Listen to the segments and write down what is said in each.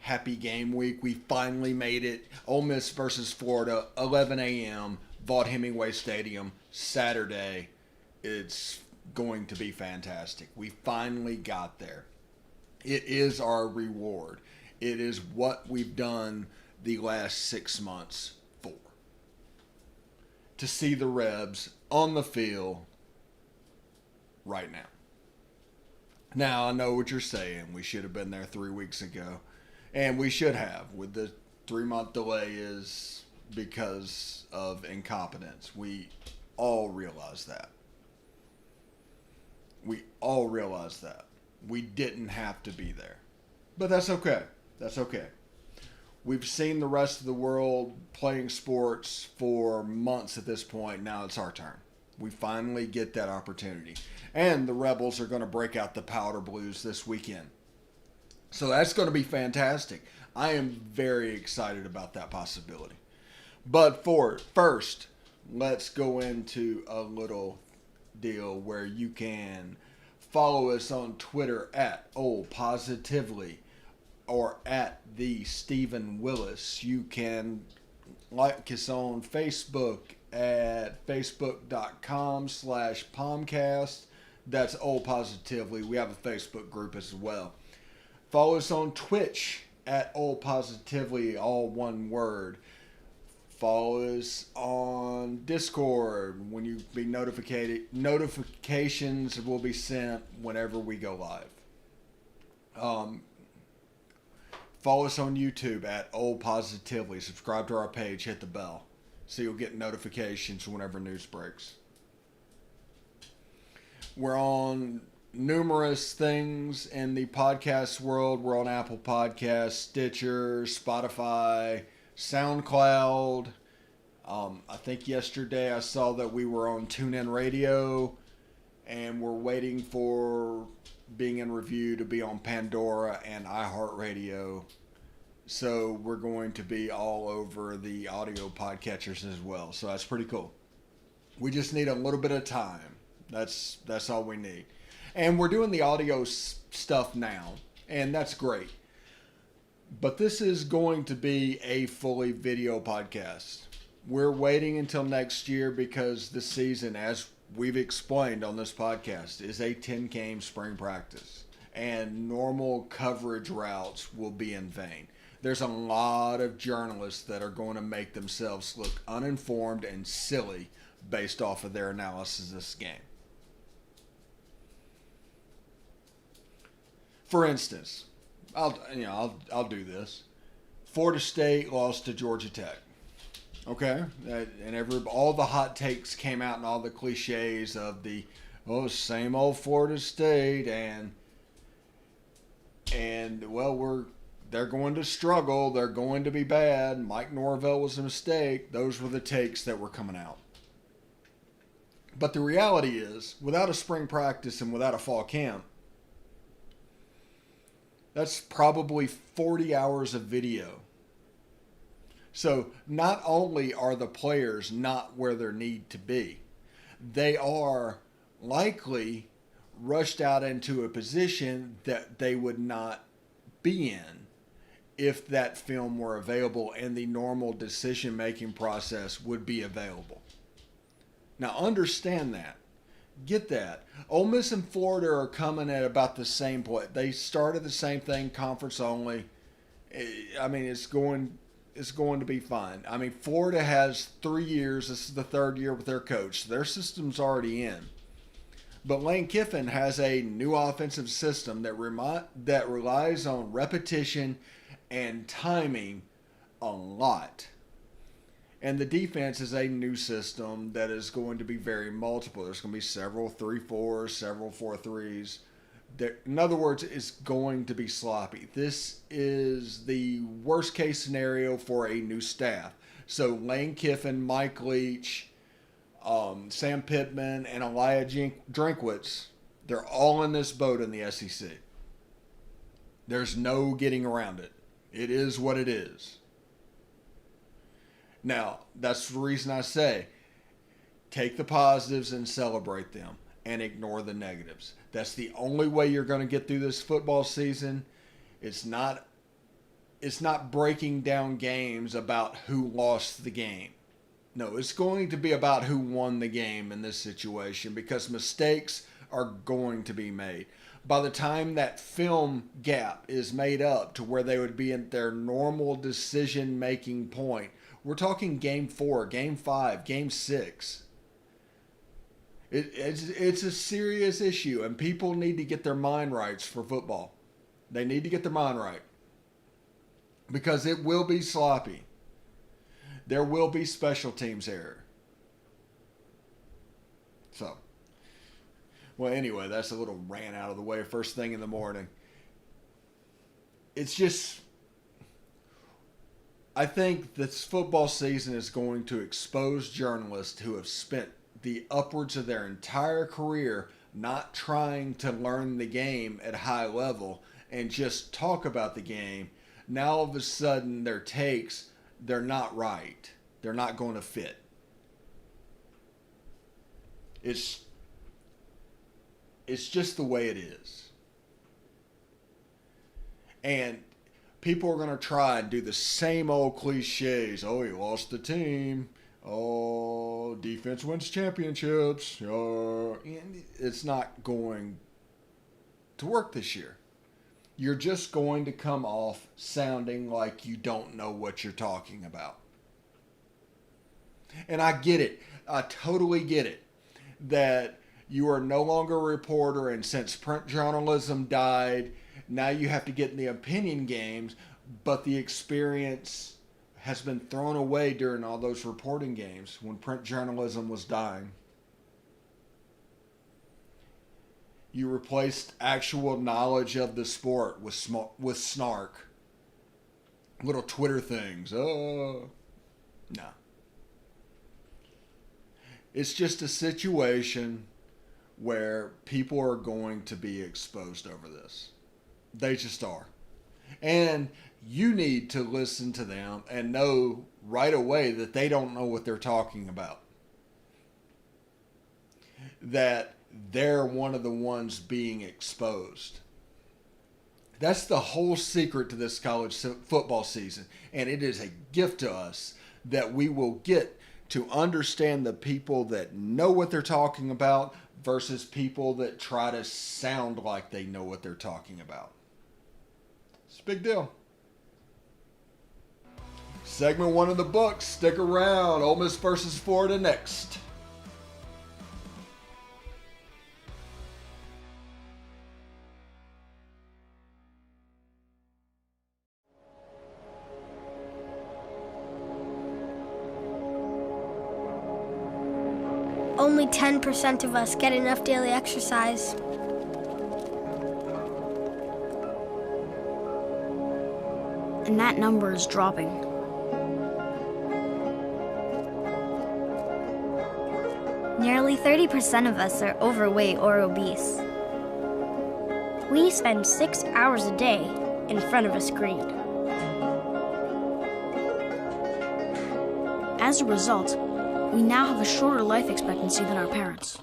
Happy game week. We finally made it. Ole Miss versus Florida, 11 a.m., Vaught Hemingway Stadium, Saturday. It's going to be fantastic. We finally got there. It is our reward. It is what we've done the last 6 months for. To see the Rebs on the field right now. Now, I know what you're saying. We should have been there 3 weeks ago. And we should have. With the 3-month delay is because of incompetence. We all realize that. We all realize that. We didn't have to be there. But that's okay. That's okay. We've seen the rest of the world playing sports for months at this point. Now it's our turn. We finally get that opportunity. And the Rebels are going to break out the powder blues this weekend. So that's going to be fantastic. I am very excited about that possibility. But first, let's go into a little deal where you can follow us on Twitter at @OldPositively or at the Stephen Willis. You can like us on Facebook at facebook.com/POMcast. That's Old Positively. We have a Facebook group as well. Follow us on Twitch at Old Positively, all one word. Follow us on Discord. When you be notifications will be sent whenever we go live. Follow us on YouTube at Old Positively. Subscribe to our page. Hit the bell so you'll get notifications whenever news breaks. We're on numerous things in the podcast world. We're on Apple Podcasts, Stitcher, Spotify, SoundCloud. I think yesterday I saw that we were on TuneIn Radio, and we're waiting for being in review to be on Pandora and iHeartRadio. So we're going to be all over the audio podcatchers as well. So that's pretty cool. We just need a little bit of time. That's all we need. And we're doing the audio stuff now, and that's great. But this is going to be a fully video podcast. We're waiting until next year because the season, as we've explained on this podcast, is a 10-game spring practice. And normal coverage routes will be in vain. There's a lot of journalists that are going to make themselves look uninformed and silly based off of their analysis of this game. For instance, I'll do this. Florida State lost to Georgia Tech. Okay, and all the hot takes came out and all the cliches of the same old Florida State and they're going to struggle. They're going to be bad. Mike Norvell was a mistake. Those were the takes that were coming out. But the reality is, without a spring practice and without a fall camp, that's probably 40 hours of video. So not only are the players not where they need to be, they are likely rushed out into a position that they would not be in if that film were available and the normal decision-making process would be available. Now understand that. Get that. Ole Miss and Florida are coming at about the same point. They started the same thing, conference only. I mean, it's going to be fine. I mean, Florida has 3 years. This is the third year with their coach. Their system's already in. But Lane Kiffin has a new offensive system that relies on repetition and timing a lot. And the defense is a new system that is going to be very multiple. There's going to be several 3-4s, several 4-3s. In other words, it's going to be sloppy. This is the worst case scenario for a new staff. So Lane Kiffin, Mike Leach, Sam Pittman, and Elijah Drinkwitz, they're all in this boat in the SEC. There's no getting around it. It is what it is. Now, that's the reason I say take the positives and celebrate them and ignore the negatives. That's the only way you're going to get through this football season. It's not it's not breaking down games about who lost the game. No, it's going to be about who won the game in this situation, because mistakes are going to be made. By the time that film gap is made up to where they would be at their normal decision-making point, we're talking game 4, game 5, game 6. It's a serious issue, and people need to get their mind right for football. They need to get their mind right, because it will be sloppy. There will be special teams error. So, well, anyway, that's a little rant out of the way first thing in the morning. It's just, I think this football season is going to expose journalists who have spent the upwards of their entire career not trying to learn the game at high level and just talk about the game. Now all of a sudden their takes, they're not right. They're not going to fit. It's just the way it is. And people are going to try and do the same old cliches. Oh, you lost the team. Oh, defense wins championships. It's not going to work this year. You're just going to come off sounding like you don't know what you're talking about. And I get it. I totally get it. That you are no longer a reporter, and since print journalism died, now you have to get in the opinion games, but the experience has been thrown away during all those reporting games when print journalism was dying. You replaced actual knowledge of the sport with snark. Little Twitter things. Oh, no. It's just a situation where people are going to be exposed over this. They just are. And you need to listen to them and know right away that they don't know what they're talking about. That they're one of the ones being exposed. That's the whole secret to this college football season. And it is a gift to us that we will get to understand the people that know what they're talking about versus people that try to sound like they know what they're talking about. It's a big deal. Segment 1 of the book. Stick around. Ole Miss versus Florida next. Only 10% of us get enough daily exercise. And that number is dropping. Nearly 30% of us are overweight or obese. We spend 6 hours a day in front of a screen. As a result, we now have a shorter life expectancy than our parents.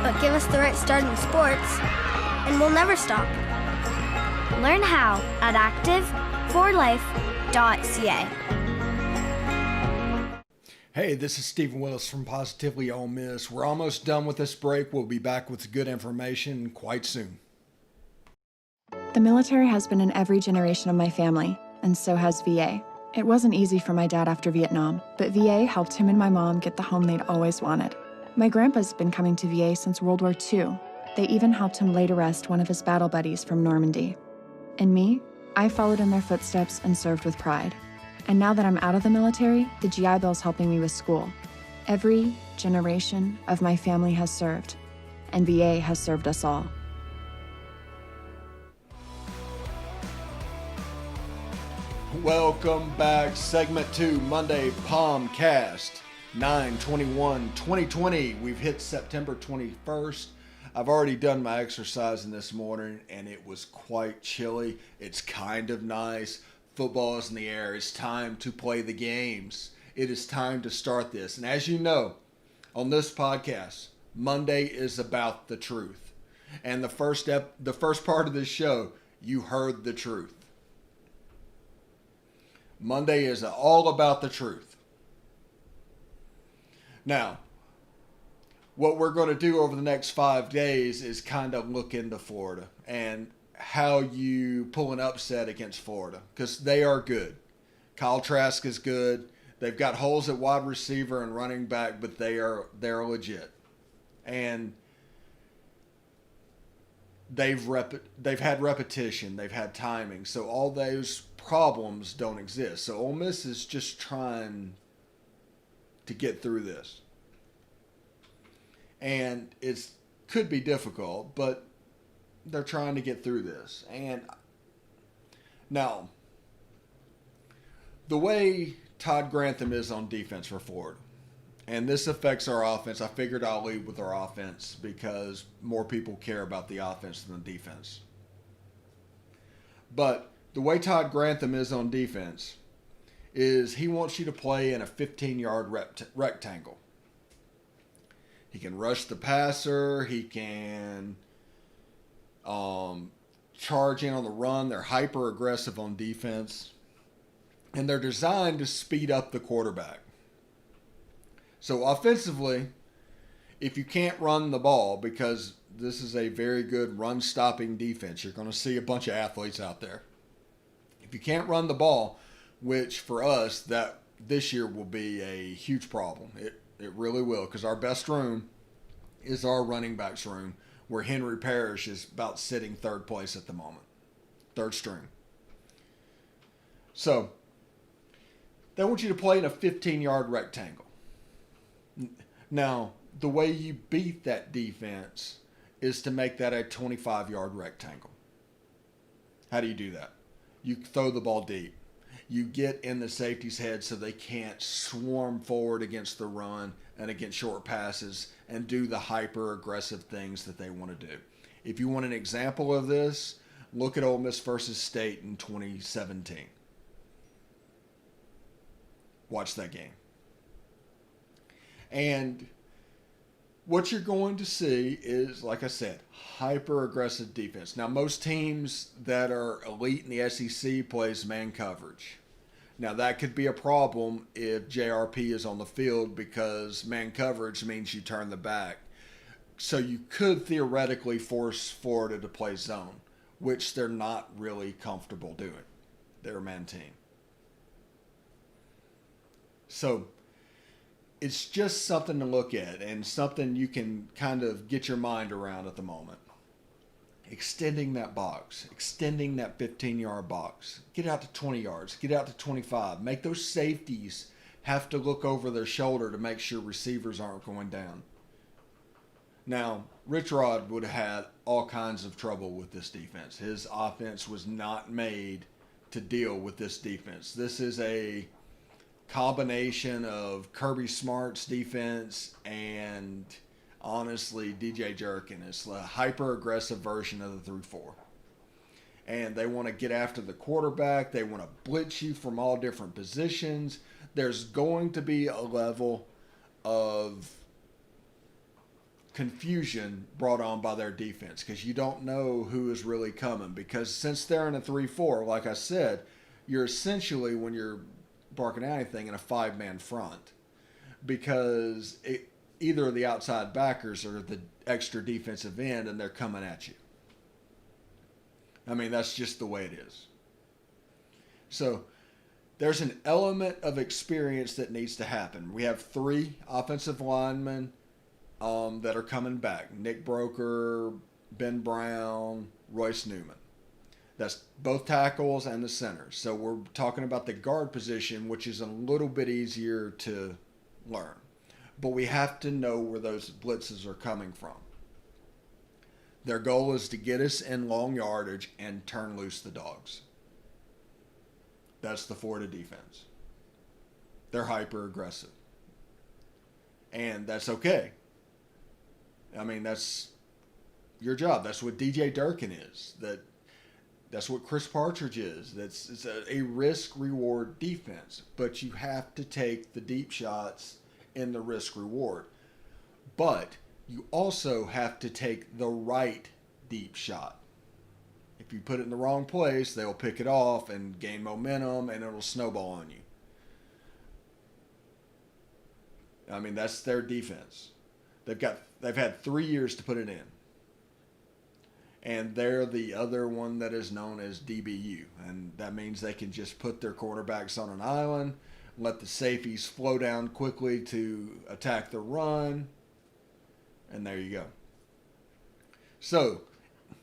But give us the right start in sports, and we'll never stop. Learn how at active4life.ca. Hey, this is Stephen Willis from Positively Ole Miss. We're almost done with this break. We'll be back with good information quite soon. The military has been in every generation of my family, and so has VA. It wasn't easy for my dad after Vietnam, but VA helped him and my mom get the home they'd always wanted. My grandpa's been coming to VA since World War II. They even helped him lay to rest one of his battle buddies from Normandy. And me, I followed in their footsteps and served with pride. And now that I'm out of the military, the GI Bill's helping me with school. Every generation of my family has served, and VA has served us all. Welcome back. Segment 2, Monday POMcast, 9/21/2020. We've hit September 21st. I've already done my exercising this morning, and it was quite chilly. It's kind of nice. Football is in the air. It's time to play the games. It is time to start this. And as you know, on this podcast, Monday is about the truth. And the first part of this show, you heard the truth. Monday is all about the truth. Now, what we're going to do over the next 5 days is kind of look into Florida and how you pull an upset against Florida, because they are good. Kyle Trask is good. They've got holes at wide receiver and running back, but they're legit. And they've had repetition, they've had timing, so all those problems don't exist. So Ole Miss is just trying to get through this, and it could be difficult, but they're trying to get through this. And now, the way Todd Grantham is on defense for Florida, and this affects our offense. I figured I'll lead with our offense because more people care about the offense than the defense. But the way Todd Grantham is on defense is he wants you to play in a 15-yard rectangle. He can rush the passer. He can charge in on the run. They're hyper aggressive on defense. And they're designed to speed up the quarterback. So offensively, if you can't run the ball, because this is a very good run-stopping defense, you're going to see a bunch of athletes out there. If you can't run the ball, which for us, that this year will be a huge problem. It really will, because our best room is our running backs room, where Henry Parrish is about sitting third place at the moment. Third string. So, they want you to play in a 15-yard rectangle. Now, the way you beat that defense is to make that a 25-yard rectangle. How do you do that? You throw the ball deep. You get in the safety's head so they can't swarm forward against the run and against short passes and do the hyper-aggressive things that they want to do. If you want an example of this, look at Ole Miss versus State in 2017. Watch that game. And what you're going to see is, like I said, hyper-aggressive defense. Now, most teams that are elite in the SEC plays man coverage. Now, that could be a problem if JRP is on the field, because man coverage means you turn the back. So you could theoretically force Florida to play zone, which they're not really comfortable doing. They're a man team. So it's just something to look at and something you can kind of get your mind around at the moment. Extending that box, extending that 15-yard box. Get out to 20 yards, get out to 25. Make those safeties have to look over their shoulder to make sure receivers aren't going down. Now, Rich Rod would have had all kinds of trouble with this defense. His offense was not made to deal with this defense. This is a combination of Kirby Smart's defense and, honestly, DJ Jerkin. It's a hyper-aggressive version of the 3-4. And they want to get after the quarterback. They want to blitz you from all different positions. There's going to be a level of confusion brought on by their defense, because you don't know who is really coming. Because since they're in a 3-4, like I said, you're essentially, when you're barking at anything, in a 5-man front, because either the outside backers or the extra defensive end, and they're coming at you. I mean, that's just the way it is. So there's an element of experience that needs to happen. We have 3 offensive linemen that are coming back. Nick Broker, Ben Brown, Royce Newman. That's both tackles and the center. So we're talking about the guard position, which is a little bit easier to learn. But we have to know where those blitzes are coming from. Their goal is to get us in long yardage and turn loose the dogs. That's the Florida defense. They're hyper aggressive. And that's okay. I mean, that's your job. That's what DJ Durkin is. That's what Chris Partridge is. It's a risk-reward defense. But you have to take the deep shots in the risk-reward. But you also have to take the right deep shot. If you put it in the wrong place, they'll pick it off and gain momentum, and it'll snowball on you. I mean, that's their defense. They've had 3 years to put it in. And they're the other one that is known as DBU. And that means they can just put their quarterbacks on an island, let the safeties flow down quickly to attack the run, and there you go. So,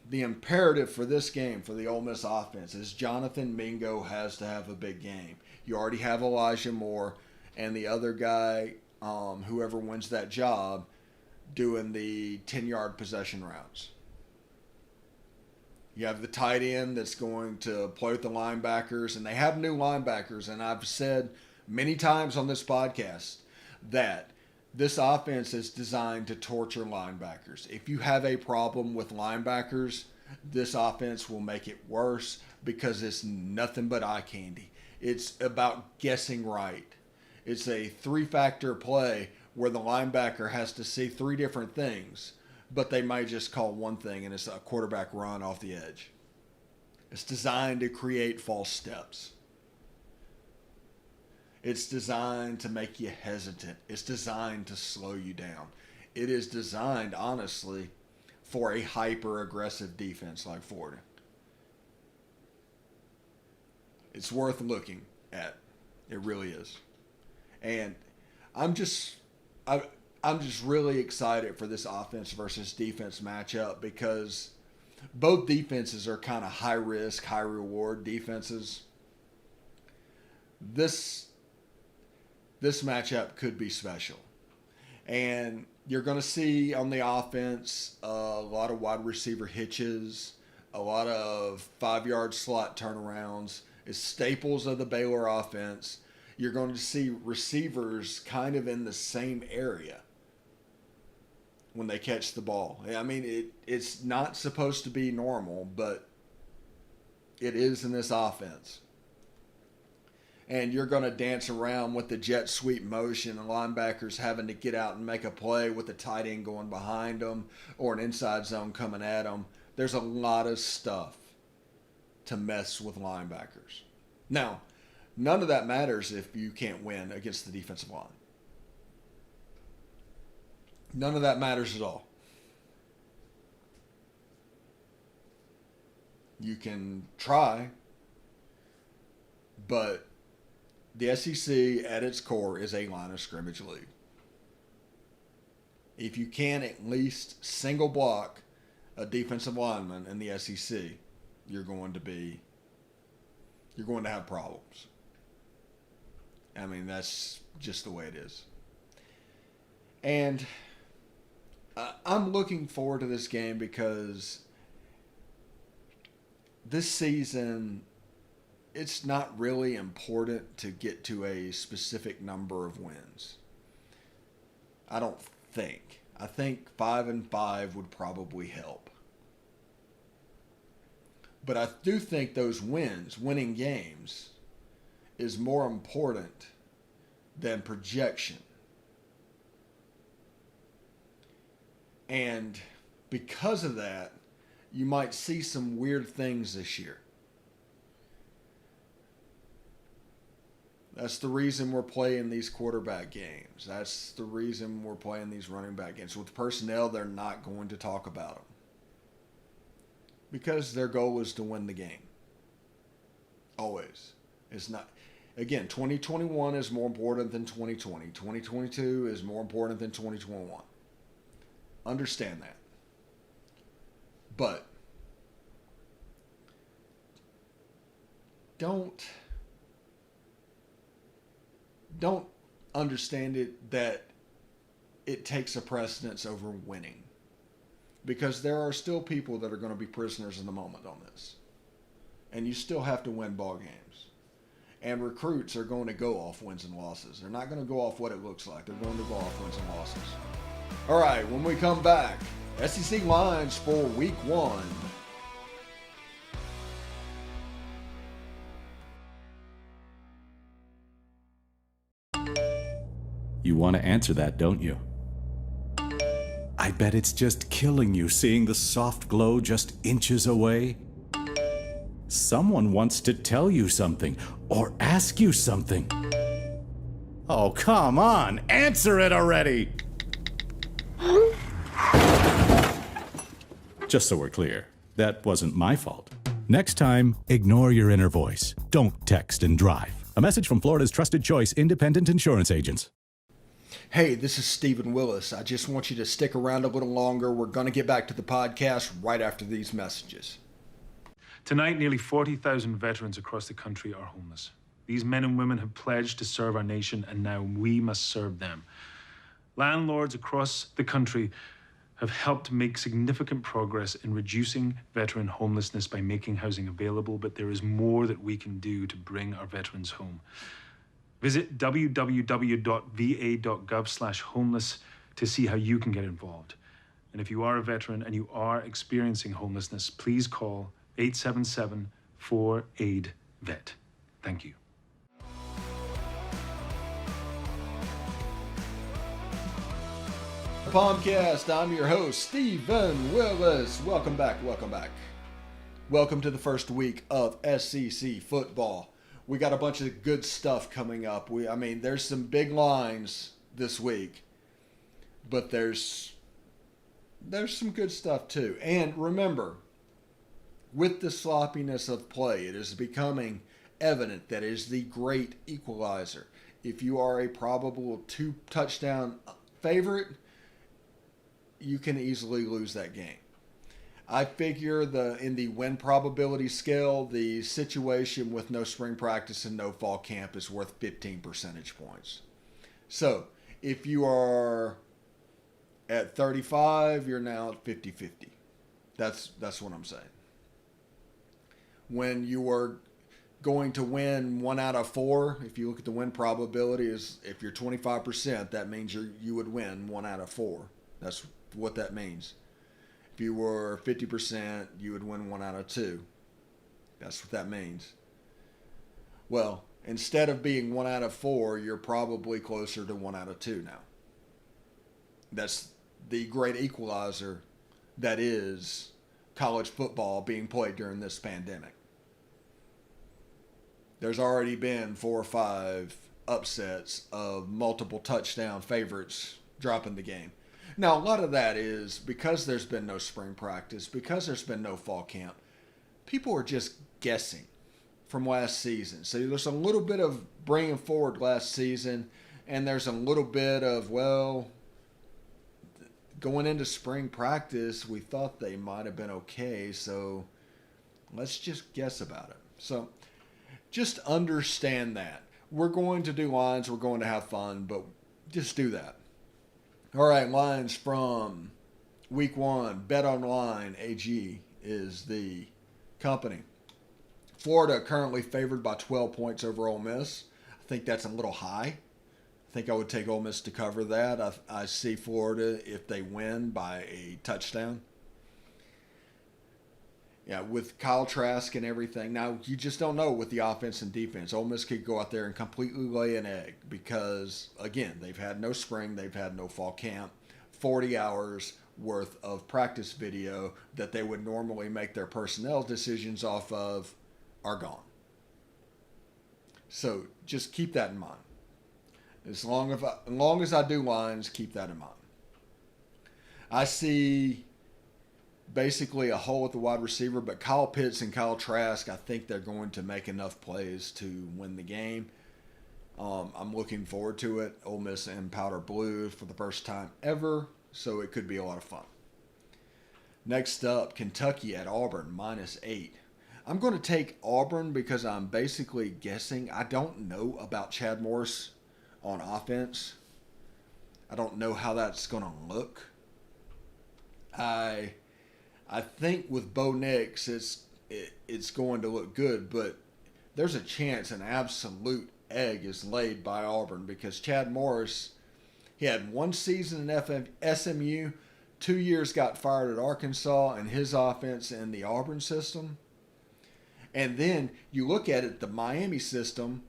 the imperative for this game for the Ole Miss offense is Jonathan Mingo has to have a big game. You already have Elijah Moore and the other guy, whoever wins that job, doing the 10-yard possession routes. You have the tight end that's going to play with the linebackers, and they have new linebackers. And I've said many times on this podcast that this offense is designed to torture linebackers. If you have a problem with linebackers, this offense will make it worse because it's nothing but eye candy. It's about guessing right. It's a 3-factor play where the linebacker has to see 3 different things, but they might just call one thing, and it's a quarterback run off the edge. It's designed to create false steps. It's designed to make you hesitant. It's designed to slow you down. It is designed, honestly, for a hyper-aggressive defense like Florida. It's worth looking at. It really is. And I'm just really excited for this offense versus defense matchup because both defenses are kind of high risk, high reward defenses. This matchup could be special. And you're going to see on the offense a lot of wide receiver hitches, a lot of 5-yard slot turnarounds. It's staples of the Baylor offense. You're going to see receivers kind of in the same area when they catch the ball. I mean, it's not supposed to be normal, but it is in this offense. And you're going to dance around with the jet sweep motion and linebackers having to get out and make a play with the tight end going behind them or an inside zone coming at them. There's a lot of stuff to mess with linebackers. Now, none of that matters if you can't win against the defensive line. None of that matters at all. You can try, but the SEC at its core is a line of scrimmage league. If you can at least single block a defensive lineman in the SEC, you're going to have problems. I mean, that's just the way it is. And I'm looking forward to this game because this season, it's not really important to get to a specific number of wins. I don't think. I think 5-5 would probably help. But I do think those winning games, is more important than projection. And because of that, you might see some weird things this year. That's the reason we're playing these quarterback games. That's the reason we're playing these running back games. With personnel, they're not going to talk about them. Because their goal is to win the game. Always. It's not. Again, 2021 is more important than 2020. 2022 is more important than 2021. Understand that. But don't understand it that it takes a precedence over winning. Because there are still people that are going to be prisoners in the moment on this. And you still have to win ball games. And recruits are going to go off wins and losses. They're not going to go off what it looks like. They're going to go off wins and losses. All right, when we come back, SEC lines for week 1. You want to answer that, don't you? I bet it's just killing you seeing the soft glow just inches away. Someone wants to tell you something or ask you something. Oh, come on, answer it already! Just so we're clear, that wasn't my fault. Next time, ignore your inner voice. Don't text and drive. A message from Florida's trusted choice independent insurance agents. Hey, this is Stephen Willis. I just want you to stick around a little longer. We're going to get back to the podcast right after these messages. Tonight, nearly 40,000 veterans across the country are homeless. These men and women have pledged to serve our nation, and now we must serve them. Landlords across the country have helped make significant progress in reducing veteran homelessness by making housing available, but there is more that we can do to bring our veterans home. Visit www.va.gov/homeless to see how you can get involved. And if you are a veteran and you are experiencing homelessness, please call 877-4AID-VET. Thank you. POMcast, I'm your host, Stephen Willis. Welcome back. Welcome to the first week of SEC football. We got a bunch of good stuff coming up. There's some big lines this week, but there's some good stuff too. And remember, with the sloppiness of play, it is becoming evident that it is the great equalizer. If you are a probable 2-touchdown favorite, you can easily lose that game. I figure in the win probability scale, the situation with no spring practice and no fall camp is worth 15 percentage points. So if you are at 35, you're now at 50-50. That's what I'm saying. When you are going to win 1 out of 4, if you look at the win probability, is if you're 25%, that means you would win 1 out of 4. That's what that means. If you were 50%, you would win 1 out of 2. That's what that means. Well, instead of being 1 out of 4, you're probably closer to 1 out of 2 now. That's the great equalizer that is college football being played during this pandemic. There's already been 4 or 5 upsets of multiple touchdown favorites dropping the game. Now, a lot of that is because there's been no spring practice, because there's been no fall camp. People are just guessing from last season. So there's a little bit of bringing forward last season, and there's a little bit of, going into spring practice, we thought they might have been okay, so let's just guess about it. So just understand that. We're going to do lines, we're going to have fun, but just do that. All right, lines from week 1. BetOnline AG is the company. Florida currently favored by 12 points over Ole Miss. I think that's a little high. I think I would take Ole Miss to cover that. I see Florida, if they win, by a touchdown. Yeah, with Kyle Trask and everything. Now, you just don't know with the offense and defense. Ole Miss could go out there and completely lay an egg because, again, they've had no spring, they've had no fall camp. 40 hours worth of practice video that they would normally make their personnel decisions off of are gone. So just keep that in mind. As long as I do lines, keep that in mind. I see basically a hole at the wide receiver, but Kyle Pitts and Kyle Trask, I think they're going to make enough plays to win the game. I'm looking forward to it. Ole Miss in powder blue for the first time ever, so it could be a lot of fun. Next up, Kentucky at Auburn, -8. I'm going to take Auburn because I'm basically guessing. I don't know about Chad Morris on offense. I don't know how that's going to look. I think with Bo Nix, it's going to look good, but there's a chance an absolute egg is laid by Auburn because Chad Morris, he had 1 season in SMU, 2 years got fired at Arkansas and his offense in the Auburn system. And then you look at it, the Miami system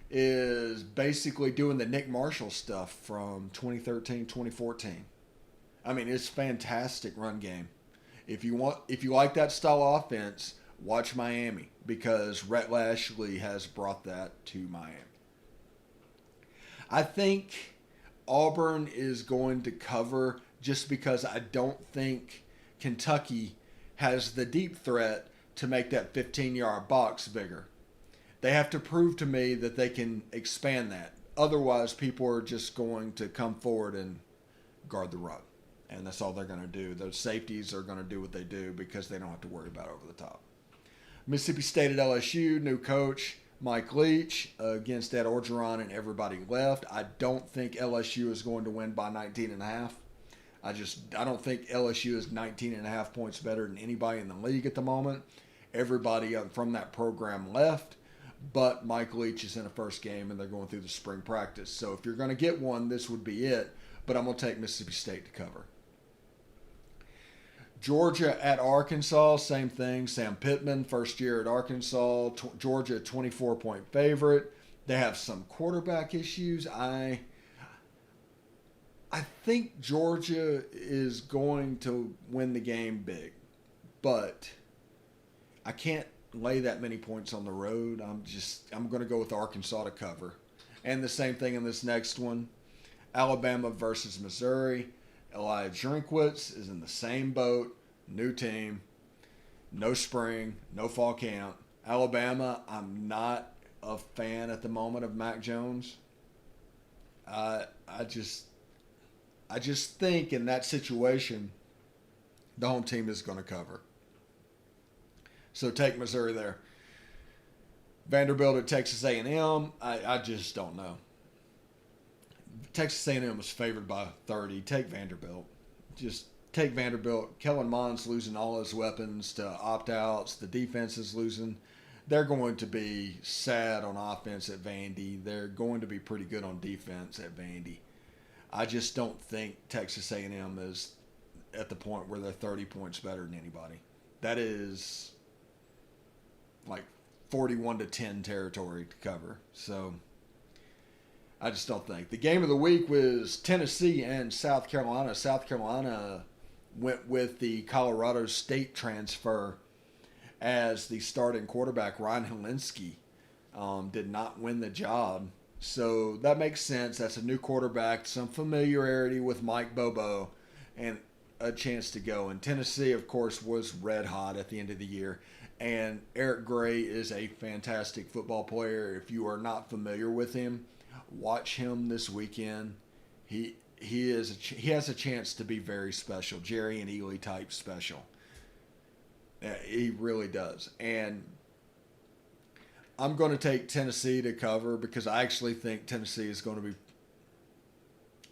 is basically doing the Nick Marshall stuff from 2013, 2014. I mean, it's fantastic run game. If you like that style of offense, watch Miami because Rhett Lashlee has brought that to Miami. I think Auburn is going to cover just because I don't think Kentucky has the deep threat to make that 15-yard box bigger. They have to prove to me that they can expand that. Otherwise, people are just going to come forward and guard the run. And that's all they're going to do. Those safeties are going to do what they do because they don't have to worry about over the top. Mississippi State at LSU, new coach, Mike Leach, against Ed Orgeron and everybody left. I don't think LSU is going to win by 19.5. I don't think LSU is 19.5 points better than anybody in the league at the moment. Everybody from that program left, but Mike Leach is in a first game and they're going through the spring practice. So if you're going to get one, this would be it, but I'm going to take Mississippi State to cover. Georgia at Arkansas, same thing. Sam Pittman, first year at Arkansas. Georgia, 24-point favorite. They have some quarterback issues. I think Georgia is going to win the game big, but I can't lay that many points on the road. I'm going to go with Arkansas to cover. And the same thing in this next one. Alabama versus Missouri. Elijah Drinkwitz is in the same boat. New team. No spring. No fall camp. Alabama, I'm not a fan at the moment of Mac Jones. I just think in that situation, the home team is going to cover. So take Missouri there. Vanderbilt at Texas A&M. I just don't know. Texas A&M was favored by 30. Take Vanderbilt. Just take Vanderbilt. Kellen Mond's losing all his weapons to opt-outs. The defense is losing. They're going to be sad on offense at Vandy. They're going to be pretty good on defense at Vandy. I just don't think Texas A&M is at the point where they're 30 points better than anybody. That is like 41-10 territory to cover. So I just don't think. The game of the week was Tennessee and South Carolina. South Carolina went with the Colorado State transfer as the starting quarterback. Ryan Helinski did not win the job. So that makes sense. That's a new quarterback, some familiarity with Mike Bobo, and a chance to go. And Tennessee, of course, was red hot at the end of the year. And Eric Gray is a fantastic football player. If you are not familiar with him, watch him this weekend. He has a chance to be very special, Jerry and Ely type special. He really does. And I'm going to take Tennessee to cover because I actually think Tennessee is going to be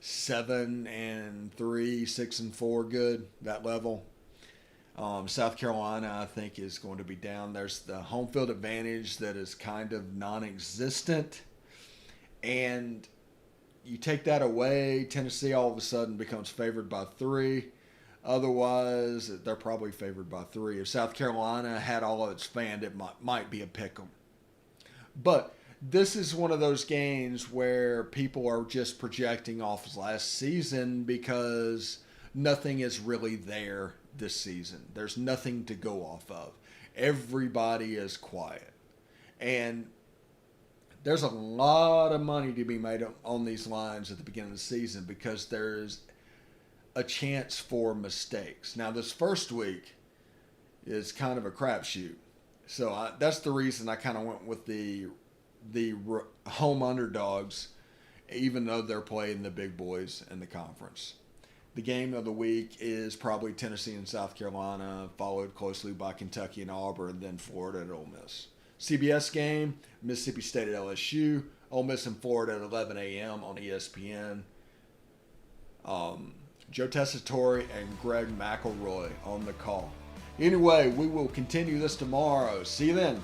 7-3, 6-4 good, that level. South Carolina, I think, is going to be down. There's the home field advantage that is kind of non-existent. And you take that away, Tennessee all of a sudden becomes favored by 3. Otherwise, they're probably favored by 3. If South Carolina had all of its fans, it might be a pick 'em. But this is one of those games where people are just projecting off last season because nothing is really there this season. There's nothing to go off of. Everybody is quiet. And there's a lot of money to be made on these lines at the beginning of the season because there's a chance for mistakes. Now, this first week is kind of a crapshoot. So that's the reason I kind of went with the home underdogs, even though they're playing the big boys in the conference. The game of the week is probably Tennessee and South Carolina, followed closely by Kentucky and Auburn, then Florida and Ole Miss. CBS game, Mississippi State at LSU, Ole Miss and Florida at 11 a.m. on ESPN. Joe Tessitore and Greg McElroy on the call. Anyway, we will continue this tomorrow. See you then.